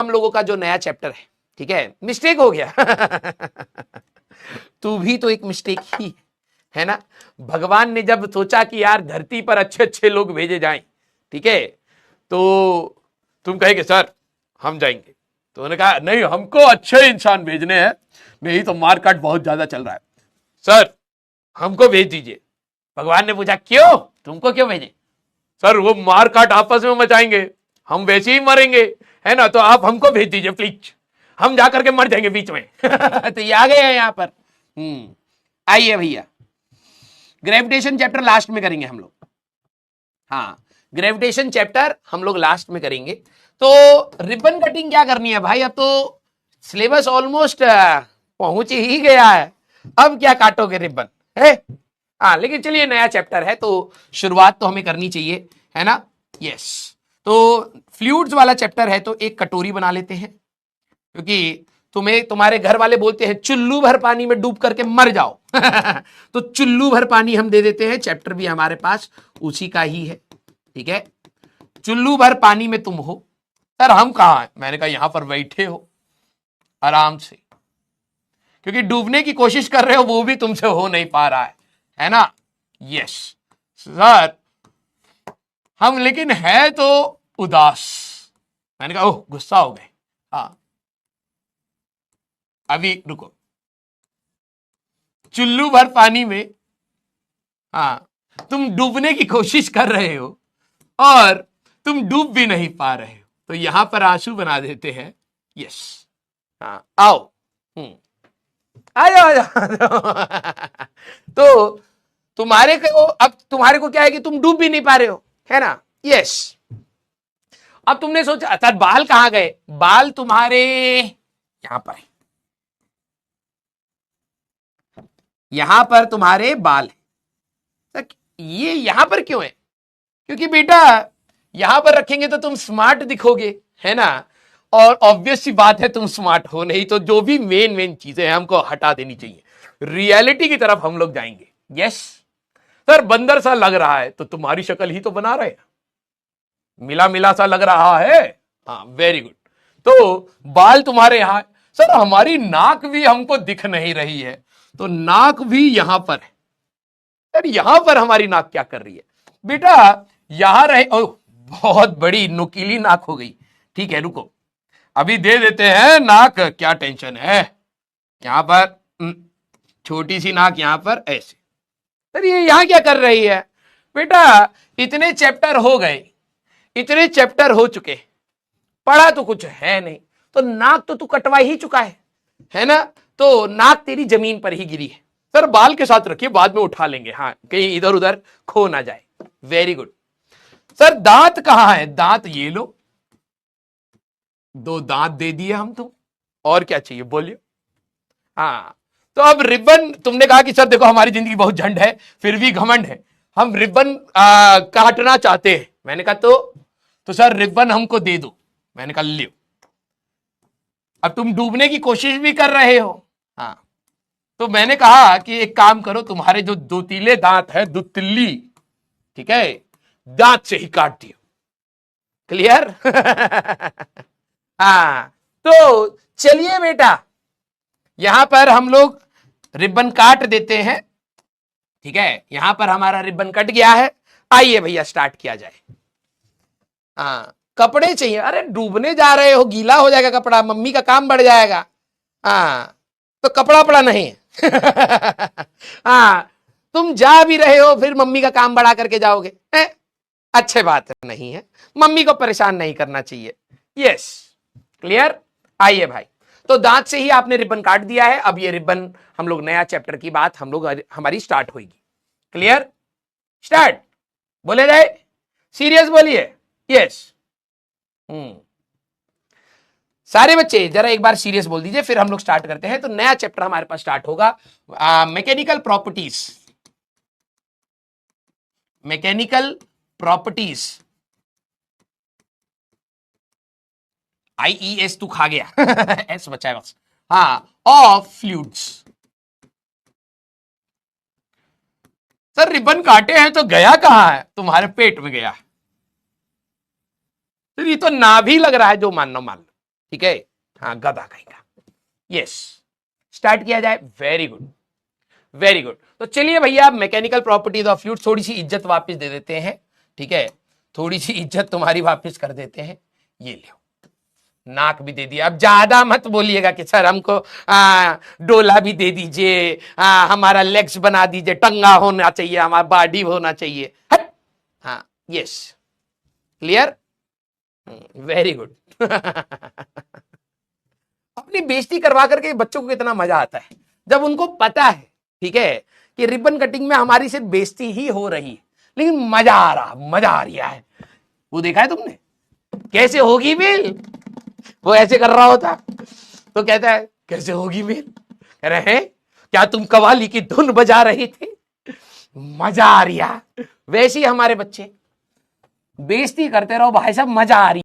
हम लोगों का जो नया चैप्टर है, ठीक है, मिस्टेक हो गया तू भी तो एक मिस्टेक ही है ना। भगवान ने जब सोचा कि यार धरती पर अच्छे अच्छे लोग भेजे जाएं, ठीक है, तो तुम कहेंगे सर हम जाएंगे, तो उन्होंने कहा नहीं हमको अच्छे इंसान भेजने हैं, नहीं तो मारकाट बहुत ज्यादा चल रहा है, सर हमको भेज दीजिए। भगवान ने पूछा क्यों, तुमको क्यों भेजे? सर वो मारकाट आपस में मचाएंगे, हम वैसे ही मरेंगे, है ना, तो आप हमको भेज दीजिए प्लीज, हम जाकर के मर जाएंगे बीच में तो ये आ गए हैं यहां पर। आइए भैया, ग्रेविटेशन चैप्टर लास्ट में करेंगे हम लोग। हाँ, ग्रेविटेशन चैप्टर हम लोग लास्ट में करेंगे। तो रिबन कटिंग क्या करनी है भाई, अब तो सिलेबस ऑलमोस्ट पहुंच ही गया है, अब क्या काटोगे रिबन है। हाँ लेकिन चलिए नया चैप्टर है तो शुरुआत तो हमें करनी चाहिए, है ना। यस, तो फ्लूइड्स वाला चैप्टर है तो एक कटोरी बना लेते हैं, क्योंकि तुम्हें तुम्हारे घर वाले बोलते हैं चुल्लू भर पानी में डूब करके मर जाओ तो चुल्लू भर पानी हम दे देते हैं, चैप्टर भी हमारे पास उसी का ही है, ठीक है। चुल्लू भर पानी में तुम हो, सर हम कहां हैं? मैंने कहा यहां पर बैठे हो आराम से, क्योंकि डूबने की कोशिश कर रहे हो वो भी तुमसे हो नहीं पा रहा है ना। यस सर, हम लेकिन है तो उदास। मैंने कहा ओह गुस्सा हो गए, हाँ अभी रुको, चुल्लू भर पानी में, हाँ तुम डूबने की कोशिश कर रहे हो और तुम डूब भी नहीं पा रहे हो, तो यहां पर आंसू बना देते हैं। यस, हाँ आओ, आ जाओ तो तुम्हारे को, अब तुम्हारे को क्या है कि तुम डूब भी नहीं पा रहे हो, है ना। यस, अब तुमने सोचा सर बाल कहां गए, बाल तुम्हारे यहां पर है, यहां पर तुम्हारे बाल है। ये यहां पर क्यों है? क्योंकि बेटा यहां पर रखेंगे तो तुम स्मार्ट दिखोगे, है ना, और ऑब्वियस सी बात है तुम स्मार्ट हो नहीं, तो जो भी मेन मेन चीजें हैं हमको हटा देनी चाहिए, रियलिटी की तरफ हम लोग जाएंगे। यस सर, बंदर सा लग रहा है तो तुम्हारी शक्ल ही तो बना रहे, मिला मिला सा लग रहा है, हाँ वेरी गुड। तो बाल तुम्हारे यहां, सर हमारी नाक भी हमको दिख नहीं रही है, तो नाक भी यहां पर है। सर यहां पर हमारी नाक क्या कर रही है? बेटा यहां रहे, ओह बहुत बड़ी नुकीली नाक हो गई, ठीक है रुको अभी दे देते हैं नाक, क्या टेंशन है। यहां पर छोटी सी नाक, यहां पर ऐसे। सर ये यहां क्या कर रही है? बेटा इतने चैप्टर हो गए, इतने चैप्टर हो चुके, पढ़ा तो कुछ है नहीं, तो नाक तो तू कटवा ही चुका है ना, तो नाक तेरी जमीन पर ही गिरी है। सर बाल के साथ रखिए, बाद में उठा लेंगे, हाँ कहीं इधर उधर खो ना जाए। Very good. सर दांत कहां है? दांत ये लो, दो दांत दे दिए हम तुम, और क्या चाहिए बोलिए। हाँ तो अब रिबन, तुमने कहा कि सर देखो हमारी जिंदगी बहुत झंड है फिर भी घमंड है, हम रिबन काटना चाहते हैं। मैंने कहा तो सर रिबन हमको दे दो। मैंने कहा लियो। अब तुम डूबने की कोशिश भी कर रहे हो, हाँ तो मैंने कहा कि एक काम करो, तुम्हारे जो दो तीले दांत है, दो तिल्ली, ठीक है, दांत से ही काट दियो। क्लियर हाँ तो चलिए बेटा, यहां पर हम लोग रिबन काट देते हैं, ठीक है, यहां पर हमारा रिबन कट गया है। आइए भैया स्टार्ट किया जाए। हाँ कपड़े चाहिए, अरे डूबने जा रहे हो, गीला हो जाएगा कपड़ा, मम्मी का काम बढ़ जाएगा। हाँ तो कपड़ा पड़ा नहीं हाँ तुम जा भी रहे हो फिर मम्मी का काम बढ़ा करके जाओगे, अच्छे बात नहीं है, मम्मी को परेशान नहीं करना चाहिए। Yes clear. आइए भाई, तो दांत से ही आपने रिबन काट दिया है, अब ये रिबन हम लोग नया चैप्टर की बात हम लोग हमारी स्टार्ट होगी। क्लियर, स्टार्ट बोले जाए, सीरियस बोलिए। यस सारे बच्चे जरा एक बार सीरियस बोल दीजिए, फिर हम लोग स्टार्ट करते हैं। तो नया चैप्टर हमारे पास स्टार्ट होगा, mechanical properties. Mechanical properties, IES तू खा गया एस बचा है बस, हाँ ऑफ फ्लूइड्स। सर रिबन काटे हैं तो गया कहां है? तुम्हारे पेट में गया। तो ये तो नाभि लग रहा है, जो मानना मान लो, ठीक है, हाँ गधा कहेगा। यस, स्टार्ट किया जाए। Very good, very good. तो चलिए भैया, मैकेनिकल प्रॉपर्टीज ऑफ फ्लूइड, थोड़ी सी इज्जत वापस दे देते हैं, ठीक है, थोड़ी सी इज्जत तुम्हारी वापस कर देते हैं। ये लो, नाक भी दे दिया। अब ज्यादा मत बोलिएगा कि सर हमको डोला भी दे दीजिए, हमारा लेग्स बना दीजिए, टंगा होना चाहिए, हमारा बॉडी होना चाहिए। हट, हाँ, यस, क्लियर, वेरी गुड। अपनी बेइज्जती करवा करके बच्चों को कितना मजा आता है जब उनको पता है, ठीक है, कि रिबन कटिंग में हमारी सिर्फ बेइज्जती ही हो रही है, लेकिन मजा आ रहा, मजा आ रहा है। वो देखा है तुमने कैसे होगी मेल? वो ऐसे कर रहा होता तो कहता है कैसे होगी मेल? कह रहे हैं क्या तुम कव्वाली की धुन बजा रहे थे? मजा आ रहा। वैसे ही हमारे बच्चे बेइज्जती करते रहो भाई साहब, मजा आ रही।